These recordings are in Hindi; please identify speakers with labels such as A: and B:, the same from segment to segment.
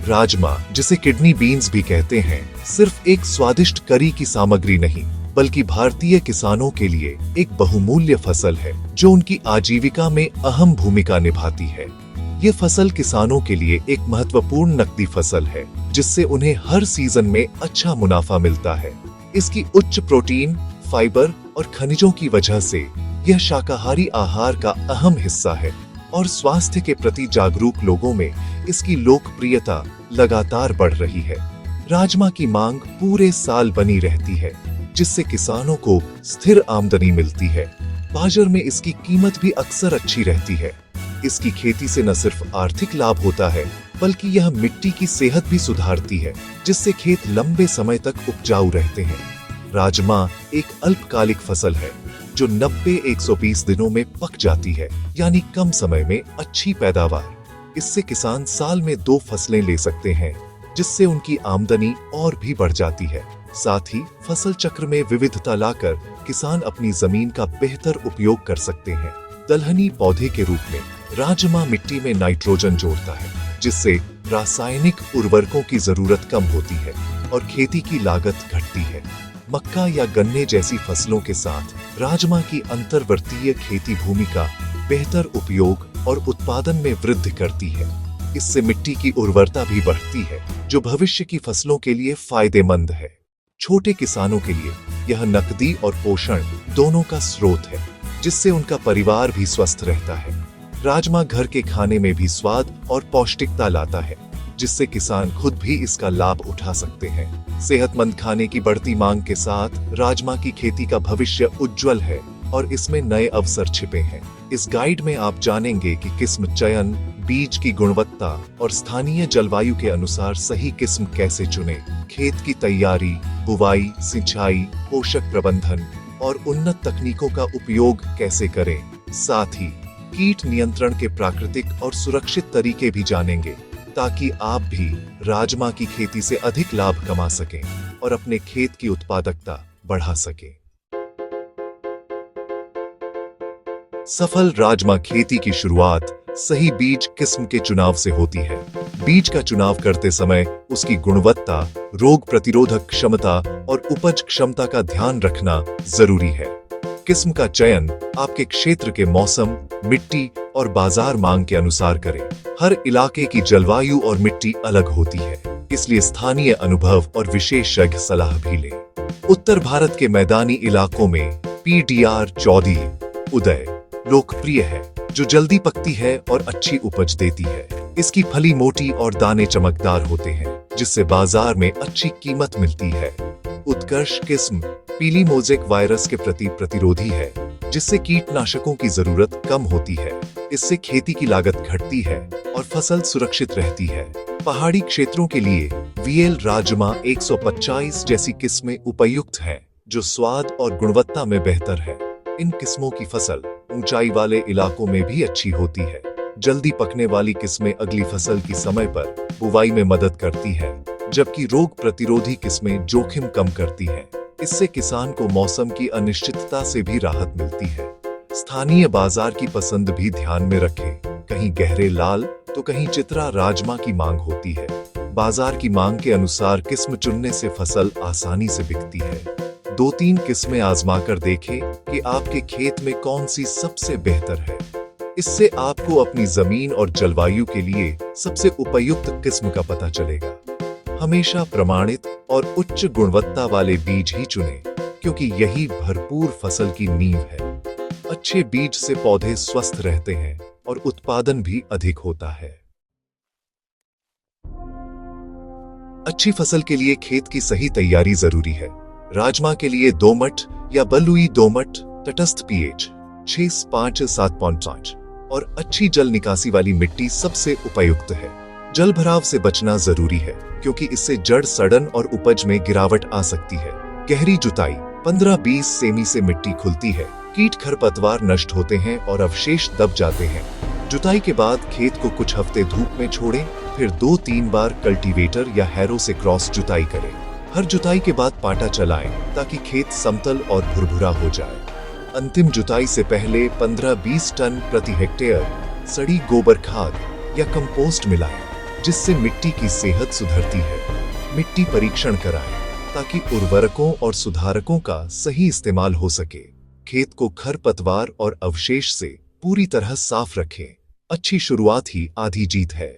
A: राजमा, जिसे किडनी बीन्स भी कहते हैं, सिर्फ एक स्वादिष्ट करी की सामग्री नहीं, बल्कि भारतीय किसानों के लिए एक बहुमूल्य फसल है जो उनकी आजीविका में अहम भूमिका निभाती है। ये फसल किसानों के लिए एक महत्वपूर्ण नकदी फसल है, जिससे उन्हें हर सीजन में अच्छा मुनाफा मिलता है। इसकी उच्च प्रोटीन, फाइबर और खनिजों की वजह से यह शाकाहारी आहार का अहम हिस्सा है और स्वास्थ्य के प्रति जागरूक लोगों में इसकी लोकप्रियता लगातार बढ़ रही है। राजमा की मांग पूरे साल बनी रहती है, जिससे किसानों को स्थिर आमदनी मिलती है। बाजार में इसकी कीमत भी अक्सर अच्छी रहती है। इसकी खेती से न सिर्फ आर्थिक लाभ होता है, बल्कि यह मिट्टी की सेहत भी सुधारती है, जिससे खेत लंबे समय तक उपजाऊ रहते हैं। राजमा एक अल्पकालिक फसल है जो 90-120 दिनों में पक जाती है, यानी कम समय में अच्छी पैदावार। इससे किसान साल में 2 फसलें ले सकते हैं, जिससे उनकी आमदनी और भी बढ़ जाती है। साथ ही फसल चक्र में विविधता लाकर किसान अपनी जमीन का बेहतर उपयोग कर सकते हैं। दलहनी पौधे के रूप में राजमा मिट्टी में नाइट्रोजन जोड़ता है, जिससे रासायनिक उर्वरकों की जरूरत कम होती है और खेती की लागत घटती है। मक्का या गन्ने जैसी फसलों के साथ राजमा की अंतर्वर्तीय खेती भूमि का बेहतर उपयोग और उत्पादन में वृद्धि करती है। इससे मिट्टी की उर्वरता भी बढ़ती है, जो भविष्य की फसलों के लिए फायदेमंद है। छोटे किसानों के लिए यह नकदी और पोषण दोनों का स्रोत है, जिससे उनका परिवार भी स्वस्थ रहता है। राजमा घर के खाने में भी स्वाद और पौष्टिकता लाता है, जिससे किसान खुद भी इसका लाभ उठा सकते हैं। सेहतमंद खाने की बढ़ती मांग के साथ राजमा की खेती का भविष्य उज्जवल है और इसमें नए अवसर छिपे हैं। इस गाइड में आप जानेंगे कि किस्म चयन, बीज की गुणवत्ता और स्थानीय जलवायु के अनुसार सही किस्म कैसे चुनें, खेत की तैयारी, बुवाई, सिंचाई, पोषक प्रबंधन और उन्नत तकनीकों का उपयोग कैसे करें। साथ ही कीट नियंत्रण के प्राकृतिक और सुरक्षित तरीके भी जानेंगे, ताकि आप भी राजमा की खेती से अधिक लाभ कमा सकें और अपने खेत की उत्पादकता बढ़ा सकें। सफल राजमा खेती की शुरुआत सही बीज किस्म के चुनाव से होती है। बीज का चुनाव करते समय उसकी गुणवत्ता, रोग प्रतिरोधक क्षमता और उपज क्षमता का ध्यान रखना जरूरी है। किस्म का चयन आपके क्षेत्र के मौसम, मिट्टी और बाजार मांग के अनुसार करें। हर इलाके की जलवायु और मिट्टी अलग होती है, इसलिए स्थानीय अनुभव और विशेषज्ञ सलाह भी लें। उत्तर भारत के मैदानी इलाकों में PDR 14 उदय लोकप्रिय है, जो जल्दी पकती है और अच्छी उपज देती है। इसकी फली मोटी और दाने चमकदार होते हैं, जिससे बाजार में अच्छी कीमत मिलती है। उत्कर्ष किस्म पीली मोज़ेक वायरस के प्रति प्रतिरोधी है, जिससे कीटनाशकों की जरूरत कम होती है। इससे खेती की लागत घटती है और फसल सुरक्षित रहती है। पहाड़ी क्षेत्रों के लिए VL राजमा 125 जैसी किस्में उपयुक्त हैं, जो स्वाद और गुणवत्ता में बेहतर है। इन किस्मों की फसल ऊंचाई वाले इलाकों में भी अच्छी होती है। जल्दी पकने वाली किस्में अगली फसल की समय पर बुवाई में मदद करती है, जबकि रोग प्रतिरोधी किस्में जोखिम कम करती हैं। इससे किसान को मौसम की अनिश्चितता से भी राहत मिलती है। स्थानीय बाजार की पसंद भी ध्यान में रखें, कहीं गहरे लाल तो कहीं चित्रा राजमा की मांग होती है। बाजार की मांग के अनुसार किस्म चुनने से फसल आसानी से बिकती है। 2-3 किस्में आजमाकर देखें कि आपके खेत में कौन सी सबसे बेहतर है। इससे आपको अपनी जमीन और जलवायु के लिए सबसे उपयुक्त किस्म का पता चलेगा। हमेशा प्रमाणित और उच्च गुणवत्ता वाले बीज ही चुनें, क्योंकि यही भरपूर फसल की नींव है। अच्छे बीज से पौधे स्वस्थ रहते हैं और उत्पादन भी अधिक होता है। अच्छी फसल के लिए खेत की सही तैयारी जरूरी है। राजमा के लिए दोमट या बलुई दोमट, तटस्थ pH 6.5-7.5 और अच्छी जल निकासी वाली मिट्टी सबसे उपयुक्त है। जल भराव से बचना जरूरी है, क्योंकि इससे जड़ सड़न और उपज में गिरावट आ सकती है। गहरी जुताई 15-20 सेमी से मिट्टी खुलती है, कीट खरपतवार नष्ट होते हैं और अवशेष दब जाते हैं। जुताई के बाद खेत को कुछ हफ्ते धूप में छोड़ें, फिर 2-3 बार कल्टीवेटर या हैरो से क्रॉस जुताई करें। हर जुताई के बाद पाटा चलाएं, ताकि खेत समतल और भुरभुरा हो जाए। अंतिम जुताई से पहले 15-20 टन प्रति हेक्टेयर सड़ी गोबर खाद या कंपोस्ट मिलाएं। जिससे मिट्टी की सेहत सुधरती है। मिट्टी परीक्षण कराएं ताकि उर्वरकों और सुधारकों का सही इस्तेमाल हो सके। खेत को खरपतवार और अवशेष से पूरी तरह साफ रखें। अच्छी शुरुआत ही आधी जीत है।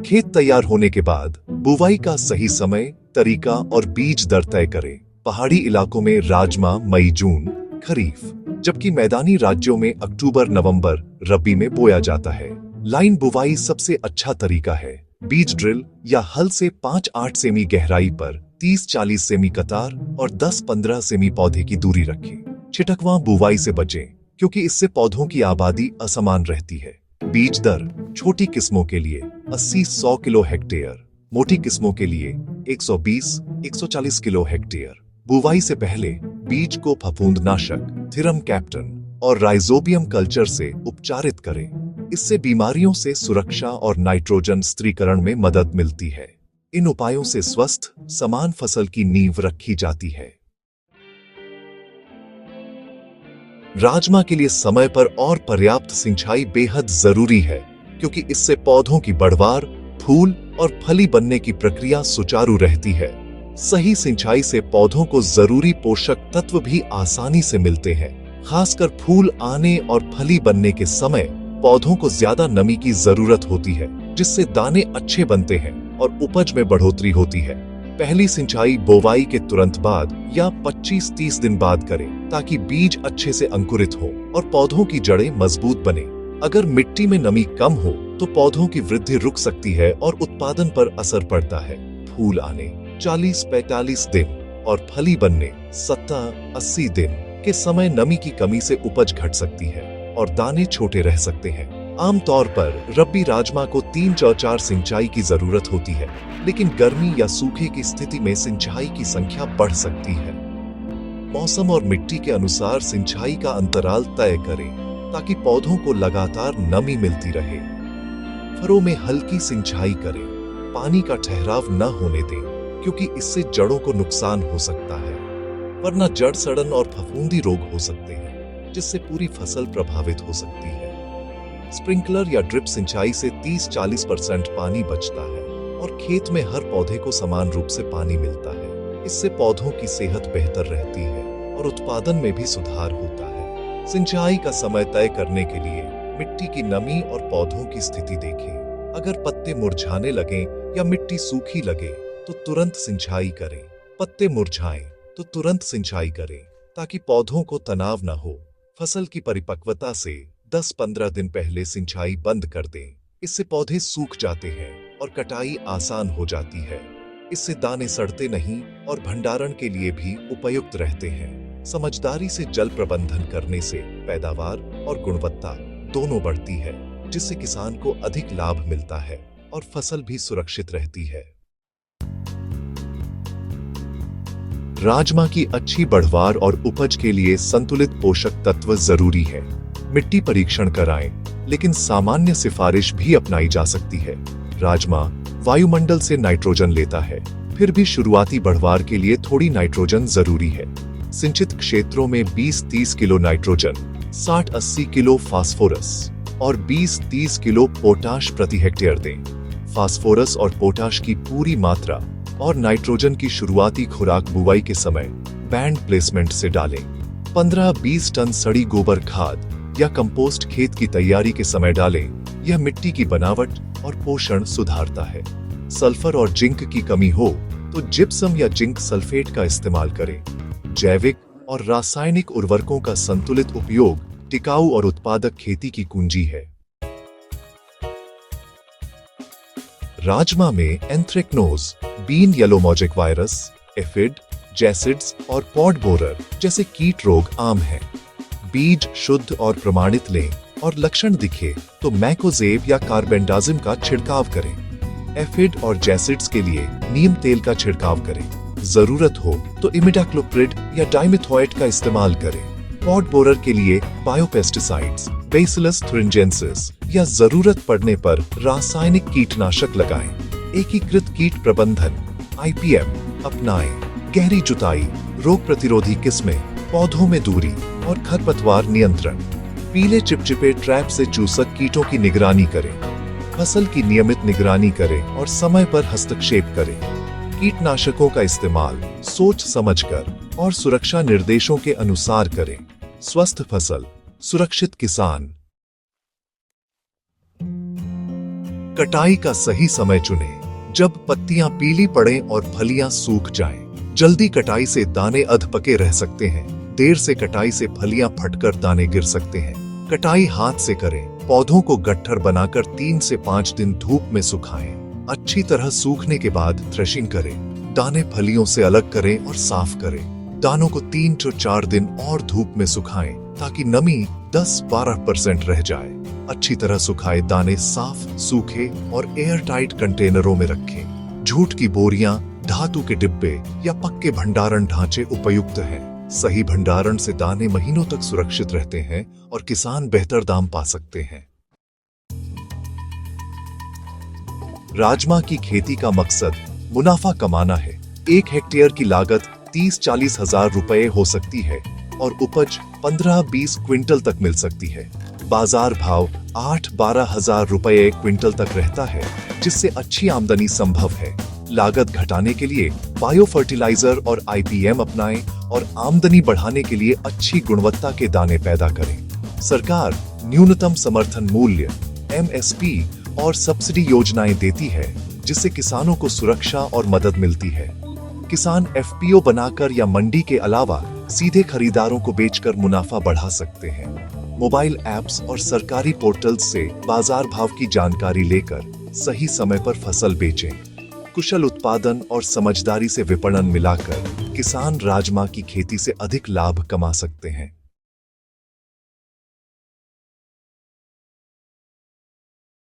A: खेत तैयार होने के बाद बुवाई का सही समय, तरीका और बीज दर तय करें। पहाड़ी इलाकों में राजमा मई जून खरीफ, जबकि मैदानी राज्यों में अक्टूबर नवंबर रबी में बोया जाता है। लाइन बुवाई सबसे अच्छा तरीका है। बीज ड्रिल या हल से 5-8 सेमी गहराई पर 30-40 सेमी कतार और 10-15 सेमी पौधे की दूरी रखें। छिटकवा बुवाई से बचें क्योंकि इससे पौधों की आबादी असमान रहती है। बीज दर छोटी किस्मों के लिए 80-100 किलो हेक्टेयर, मोटी किस्मों के लिए 120-140 किलो हेक्टेयर। बुवाई से पहले बीज को फफूंदनाशक थिरम कैप्टन और राइजोबियम कल्चर से उपचारित करें। इससे बीमारियों से सुरक्षा और नाइट्रोजन स्थिरीकरण में मदद मिलती है। इन उपायों से स्वस्थ समान फसल की नींव रखी जाती है। राजमा के लिए समय पर और पर्याप्त सिंचाई बेहद जरूरी है क्योंकि इससे पौधों की बढ़वार, फूल और फली बनने की प्रक्रिया सुचारू रहती है। सही सिंचाई से पौधों को जरूरी पोषक तत्व भी आसानी से मिलते हैं। खासकर फूल आने और फली बनने के समय पौधों को ज्यादा नमी की जरूरत होती है, जिससे दाने अच्छे बनते हैं और उपज में बढ़ोतरी होती है। पहली सिंचाई बोवाई के तुरंत बाद या 25-30 दिन बाद करें ताकि बीज अच्छे से अंकुरित हो और पौधों की जड़ें मजबूत बने। अगर मिट्टी में नमी कम हो तो पौधों की वृद्धि रुक सकती है और उत्पादन पर असर पड़ता है। फूल आने 40-45 दिन और फली बनने 70-80 दिन के समय नमी की कमी से उपज घट सकती है और दाने छोटे रह सकते हैं। आमतौर पर रब्बी राजमा को 3-4 सिंचाई की जरूरत होती है, लेकिन गर्मी या सूखे की स्थिति में सिंचाई की संख्या बढ़ सकती है। मौसम और मिट्टी के अनुसार सिंचाई का अंतराल तय करें ताकि पौधों को लगातार नमी मिलती रहे। फरों में हल्की सिंचाई करें। पानी का ठहराव न होने दें क्योंकि इससे जड़ों को नुकसान हो सकता है, वरना जड़ सड़न और फफूंदी रोग हो सकते हैं, जिससे पूरी फसल प्रभावित हो सकती है। स्प्रिंकलर या ड्रिप सिंचाई से 30-40% पानी बचता है और खेत में हर पौधे को समान रूप से पानी मिलता है। इससे पौधों की सेहत बेहतर रहती है और उत्पादन में भी सुधार होता है। सिंचाई का समय तय करने के लिए मिट्टी की नमी और पौधों की स्थिति देखें। अगर पत्ते मुरझाने लगें या मिट्टी सूखी लगे तो तुरंत सिंचाई करें। पत्ते मुरझाएं तो तुरंत सिंचाई करें ताकि पौधों को तनाव न हो। फसल की परिपक्वता से 10-15 दिन पहले सिंचाई बंद कर दें। इससे पौधे सूख जाते हैं और कटाई आसान हो जाती है। इससे दाने सड़ते नहीं और भंडारण के लिए भी उपयुक्त रहते हैं। समझदारी से जल प्रबंधन करने से पैदावार और गुणवत्ता दोनों बढ़ती है, जिससे किसान को अधिक लाभ मिलता है और फसल भी सुरक्षित रहती है। राजमा की अच्छी बढ़वार और उपज के लिए संतुलित पोषक तत्व जरूरी है। मिट्टी परीक्षण कराएं, लेकिन सामान्य सिफारिश भी अपनाई जा सकती है। राजमा वायुमंडल से नाइट्रोजन लेता है, फिर भी शुरुआती बढ़वार के लिए थोड़ी नाइट्रोजन जरूरी है। सिंचित क्षेत्रों में 20-30 किलो नाइट्रोजन, 60-80 किलो फास्फोरस और 20-30 किलो पोटाश प्रति हेक्टेयर दें। फास्फोरस और पोटाश की पूरी मात्रा और नाइट्रोजन की शुरुआती खुराक बुवाई के समय बैंड प्लेसमेंट से डालें। 15-20 टन सड़ी गोबर खाद या कंपोस्ट खेत की तैयारी के समय डालें। यह मिट्टी की बनावट और पोषण सुधारता है। सल्फर और जिंक की कमी हो तो जिप्सम या जिंक सल्फेट का इस्तेमाल करें। जैविक और रासायनिक उर्वरकों का संतुलित उपयोग टिकाऊ और उत्पादक खेती की कुंजी है। राजमा में anthracnose, bean yellow mosaic virus, aphid, jassids और पॉड बोरर जैसे कीट रोग आम हैं। बीज शुद्ध और प्रमाणित लें और लक्षण दिखे तो मैकोजेब या कार्बेंडाजिम का छिड़काव करें। एफिड और जैसिड्स के लिए नीम तेल का छिड़काव करें। जरूरत हो तो इमिडाक्लोप्रिड या डाइमिथोएट का इस्तेमाल करें। पॉड बोरर के लिए बायोपेस्टिसाइड्स, बेसिलस थुरिंजेंसिस या जरूरत पड़ने पर रासायनिक कीटनाशक लगाएं। एकीकृत कीट प्रबंधन IPM अपनाएं। गहरी जुताई, रोग प्रतिरोधी किस्में, पौधों में दूरी और खरपतवार नियंत्रण। पीले चिपचिपे ट्रैप से चूसक कीटों की निगरानी करें। फसल की नियमित निगरानी करें और समय पर हस्तक्षेप करें। कीटनाशकों का इस्तेमाल सोच समझकर और सुरक्षा निर्देशों के अनुसार करें। स्वस्थ फसल, सुरक्षित किसान। कटाई का सही समय चुनें। जब पत्तियां पीली पड़ें और फलियां सूख जाएं। जल्दी कटाई से दाने अधपके रह सकते हैं। देर से कटाई से फलियां फटकर दाने गिर सकते हैं। कटाई हाथ से करें। पौधों को गट्ठर बनाकर 3 से 5 दिन धूप में सुखाएं। अच्छी तरह सूखने के बाद थ्रेशिंग करें। दाने फलियों से अलग करें और साफ करें। दानों को 3 से 4 दिन और धूप में सुखाएं ताकि नमी 10-12% रह जाए। अच्छी तरह सुखाए दाने साफ, सूखे और एयर टाइट कंटेनरों में रखें। जूट की बोरियां, धातु के डिब्बे या पक्के भंडारण ढांचे उपयुक्त हैं। सही भंडारण से दाने महीनों तक सुरक्षित रहते हैं और किसान बेहतर दाम पा सकते हैं। राजमा की खेती का मकसद मुनाफा कमाना है। 1 हेक्टेयर की लागत 30-40 हजार रुपए हो सकती है और उपज 15-20 क्विंटल तक मिल सकती है। बाजार भाव 8-12 हजार रुपए क्विंटल तक रहता है, जिससे अच्छी आमदनी संभव है। लागत घटाने के लिए बायो फर्टिलाइजर और IPM अपनाएं और आमदनी बढ़ाने के लिए अच्छी गुणवत्ता के दाने पैदा करें। सरकार न्यूनतम समर्थन मूल्य MSP और सब्सिडी योजनाएं देती है, जिससे किसानों को सुरक्षा और मदद मिलती है। किसान FPO बनाकर या मंडी के अलावा सीधे खरीदारों को बेचकर मुनाफा बढ़ा सकते हैं। मोबाइल ऐप्स और सरकारी पोर्टल्स से बाजार भाव की जानकारी लेकर सही समय पर फसल बेचें। कुशल उत्पादन और समझदारी से विपणन मिलाकर किसान राजमा की खेती से अधिक लाभ कमा सकते हैं।